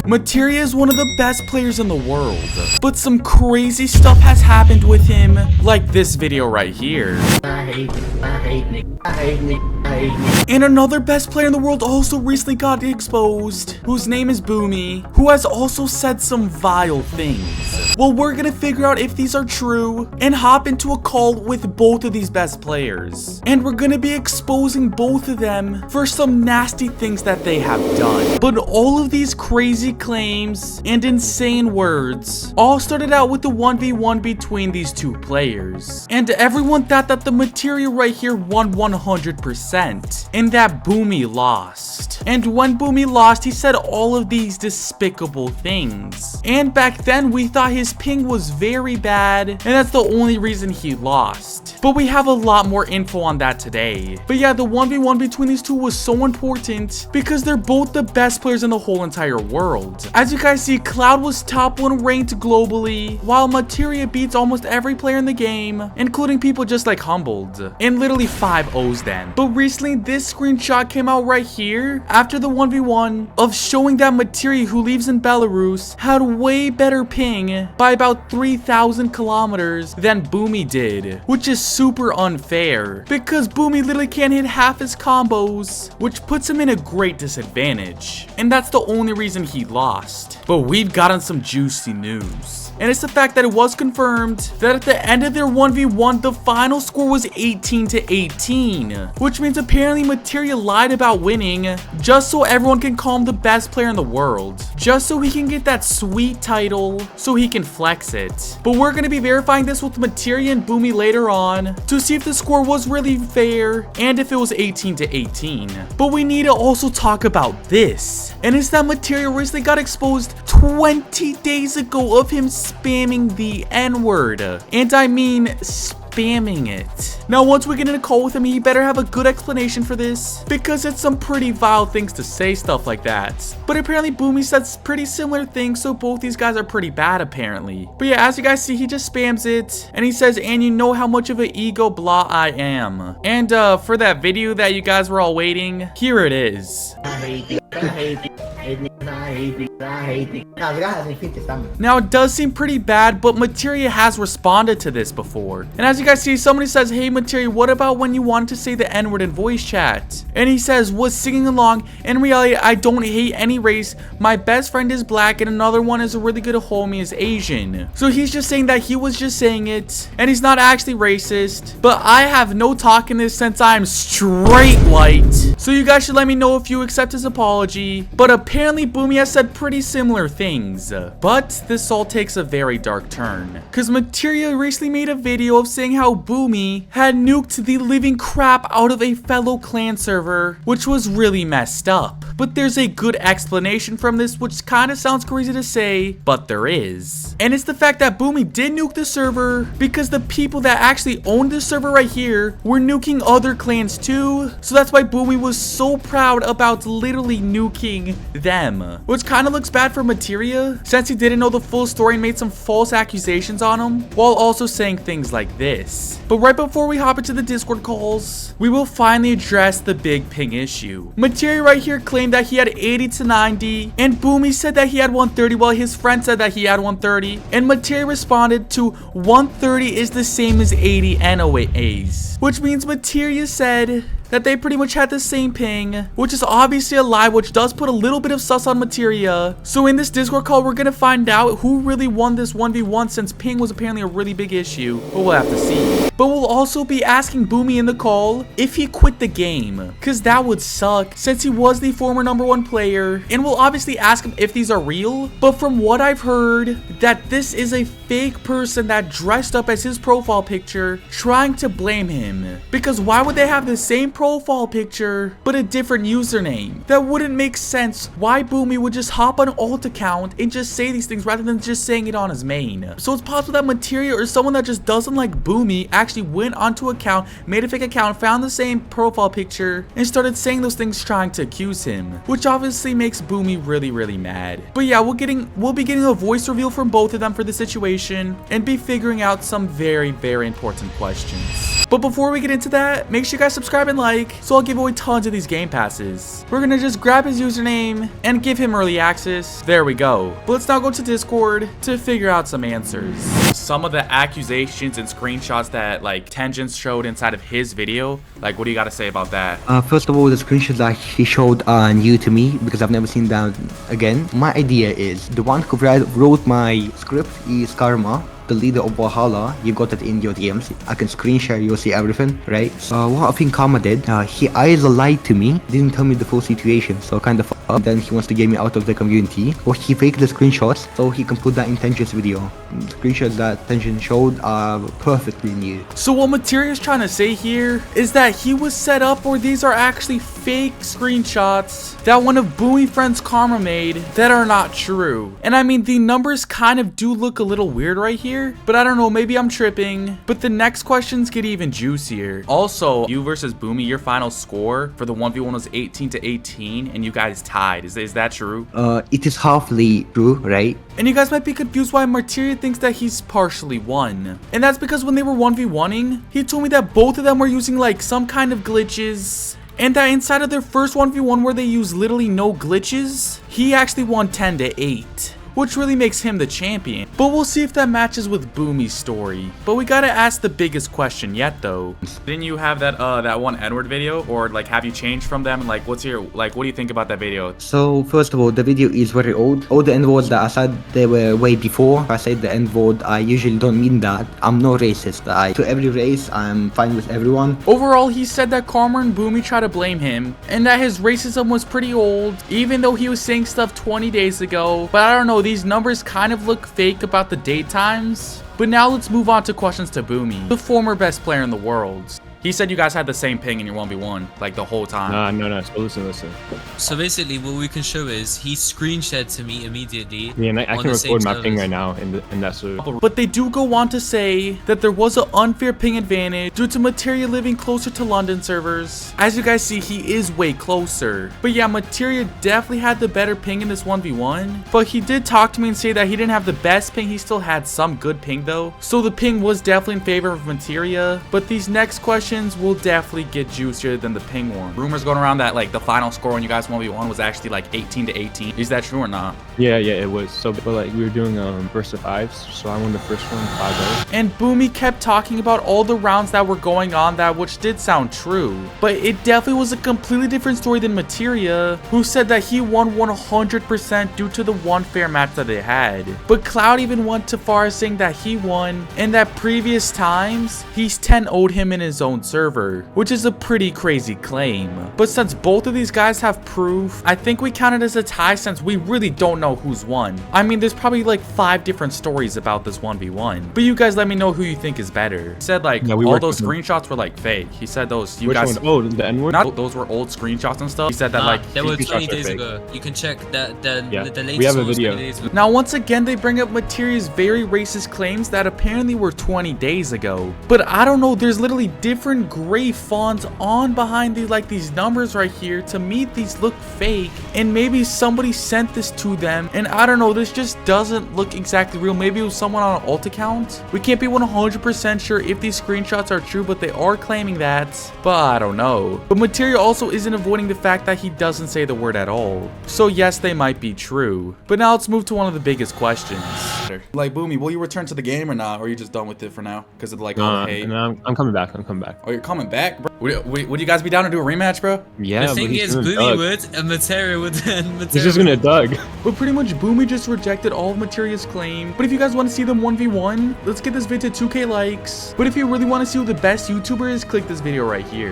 Materia is one of the best players in the world, but some crazy stuff has happened with him, like this video right here. And another best player in the world also recently got exposed, whose name is Boomy, who has also said some vile things. Well, we're gonna figure out if these are true and hop into a call with both of these best players. And we're gonna be exposing both of them for some nasty things that they have done. But all of these crazy claims and insane words all started out with the 1v1 between these two players. And everyone thought that the Materia right here won 100% and that Boomy lost. And when Boomy lost, he said all of these despicable things. And back then, we thought his ping was very bad, and that's the only reason he lost. But we have a lot more info on that today. But yeah, the 1v1 between these two was so important because they're both the best players in the whole entire world. As you guys see, Cloud was top 1 ranked globally, while Materia beats almost every player in the game, including people just like Humbled, and literally 5-0s them. But recently, this screenshot came out right here after the 1v1 of showing that Materia, who lives in Belarus, had way better ping by about 3,000 kilometers than Boomy did, which is super unfair because Boomy literally can't hit half his combos, which puts him in a great disadvantage. And that's the only reason he lost. But we've gotten some juicy news. And it's the fact that it was confirmed that at the end of their 1v1, the final score was 18-18, which means apparently Materia lied about winning just so everyone can call him the best player in the world, just so he can get that sweet title so he can flex it. But we're going to be verifying this with Materia and Boomy later on to see if the score was really fair and if it was 18-18. But we need to also talk about this, and it's that Materia recently got exposed 20 days ago of him spamming the N-word, and I mean spamming it. Now, once we get in a call with him, he better have a good explanation for this because it's some pretty vile things to say stuff like that. But apparently Boomy says pretty similar things, so both these guys are pretty bad apparently. But yeah, as you guys see, he just spams it and he says, and you know how much of an ego blah I am. And for that video that you guys were all waiting, here it is. Now, it does seem pretty bad, but Materia has responded to this before. And as you guys see, somebody says, hey Materia, what about when you wanted to say the N-word in voice chat? And he says, was singing along. In reality, I don't hate any race. My best friend is black and another one is a really good homie is Asian. So he's just saying that he was just saying it and he's not actually racist. But I have no talk in this since I'm straight white. So you guys should let me know if you accept his apology. But apparently Boomy has said pretty similar things. But this all takes a very dark turn, because Materia recently made a video of saying how Boomy had nuked the living crap out of a fellow clan server, which was really messed up. But there's a good explanation from this, which kind of sounds crazy to say, but there is. And it's the fact that Boomy did nuke the server because the people that actually owned the server right here were nuking other clans too. So that's why Boomy was so proud about literally nuking them, which kind of looks bad for Materia since he didn't know the full story and made some false accusations on him while also saying things like this. But right before we hop into the Discord calls, we will finally address the big ping issue. Materia right here claimed that he had 80-90 and Boomy said that he had 130 while his friend said that he had 130, and Materia responded to 130 is the same as 80 NOAs, which means Materia said that they pretty much had the same ping, which is obviously a lie, which does put a little bit of sus on Materia. So in this Discord call, we're gonna find out who really won this 1v1 since ping was apparently a really big issue, but we'll have to see. But we'll also be asking Boomy in the call if he quit the game, because that would suck since he was the former #1 player, and we'll obviously ask him if these are real. But from what I've heard, that this is a fake person that dressed up as his profile picture trying to blame him, because why would they have the same profile picture but a different username? That wouldn't make sense. Why Boomy would just hop on an alt account and just say these things rather than just saying it on his main. So it's possible that Materia or someone that just doesn't like Boomy actually went onto an account, made a fake account, found the same profile picture, and started saying those things trying to accuse him, which obviously makes Boomy really mad. But yeah, we'll be getting a voice reveal from both of them for the situation and be figuring out some very important questions. But before we get into that, make sure you guys subscribe and like, so I'll give away tons of these game passes. We're gonna just grab his username and give him early access. There we go. But let's now go to Discord to figure out some answers. Some of the accusations and screenshots that like Tangents showed inside of his video, like what do you got to say about that? First of all, the screenshots that he showed are new to me because I've never seen that again. My idea is the one who wrote my script is Karma, the leader of Valhalla. You got it in your DMs. I can screen share, you'll see everything, right? So what I think Karma did, he either lied to me, didn't tell me the full situation, so kind of then he wants to get me out of the community, or he faked the screenshots so he can put that in Tension's video. The screenshots that Tension showed are perfectly new. So what Materia is trying to say here is that he was set up, or these are actually fake screenshots that one of Boomy Friend's Karma made that are not true. And I mean, the numbers kind of do look a little weird right here, but I don't know, maybe I'm tripping. But the next questions get even juicier. Also, you versus Boomy, your final score for the 1v1 was 18-18, and you guys tied. Is that true? It is halfly true, right? And you guys might be confused why Materia thinks that he's partially won. And that's because when they were 1v1ing, he told me that both of them were using like some kind of glitches, and that inside of their first 1v1 where they used literally no glitches, he actually won 10-8. Which really makes him the champion. But we'll see if that matches with Boomy's story. But we gotta ask the biggest question yet though. Didn't you have that that one Edward video, or like have you changed from them? Like what do you think about that video? So first of all, the video is very old. All the N-words that I said, they were way before. If I say the N-word, I usually don't mean that. I'm no racist. To every race, I'm fine with everyone. Overall, he said that Karma and Boomy tried to blame him, and that his racism was pretty old, even though he was saying stuff 20 days ago. But I don't know, these numbers kind of look fake about the date times. But now let's move on to questions to Boomy, the former best player in the world. He said you guys had the same ping in your 1v1, like the whole time. No. So listen. So basically, what we can show is he screen shared to me immediately. Yeah, and I can record my ping right now in that server. But they do go on to say that there was an unfair ping advantage due to Materia living closer to London servers. As you guys see, he is way closer. But yeah, Materia definitely had the better ping in this 1v1. But he did talk to me and say that he didn't have the best ping. He still had some good ping though. So the ping was definitely in favor of Materia. But these next questions will definitely get juicier than the ping one. Rumors going around that like the final score when you guys 1v1 was actually like 18-18. Is that true or not? Yeah, it was. So, but like we were doing first of fives, so I won the first one 5-0. And Boomy kept talking about all the rounds that were going on, that which did sound true, but it definitely was a completely different story than Materia, who said that he won 100% due to the one fair match that they had. But Cloud even went too far as saying that he won, and that previous times he's 10-0'd him in his own server, which is a pretty crazy claim. But since both of these guys have proof, I think we count it as a tie since we really don't know who's won. I mean, there's probably like 5 different stories about this 1v1, but you guys let me know who you think is better. He said like all those screenshots were like fake. He said those Which one? Oh, the N-word? Not those were old screenshots and stuff. He said that like they were 20 days ago. You can check that the latest. We have a video. Now once again they bring up Materia's very racist claims that apparently were 20 days ago. But I don't know, there's literally different gray fonts on behind these numbers right here. To me these look fake, and maybe somebody sent this to them, and I don't know, this just doesn't look exactly real. Maybe it was someone on an alt account. We can't be 100% sure if these screenshots are true, but they are claiming that, but I don't know. But Materia also isn't avoiding the fact that he doesn't say the word at all, so yes, they might be true. But now let's move to one of the biggest questions. Like, Boomy, will you return to the game or not, or are you just done with it for now because of like all the hate? No, I'm coming back. Oh, you're coming back, bro? Would you guys be down to do a rematch, bro? Yeah, the thing is, Boomy would, and Materia would, he's just gonna Doug. But pretty much Boomy just rejected all of Materia's claim. But if you guys want to see them 1v1, let's get this video to 2K likes. But if you really want to see who the best YouTuber is, click this video right here.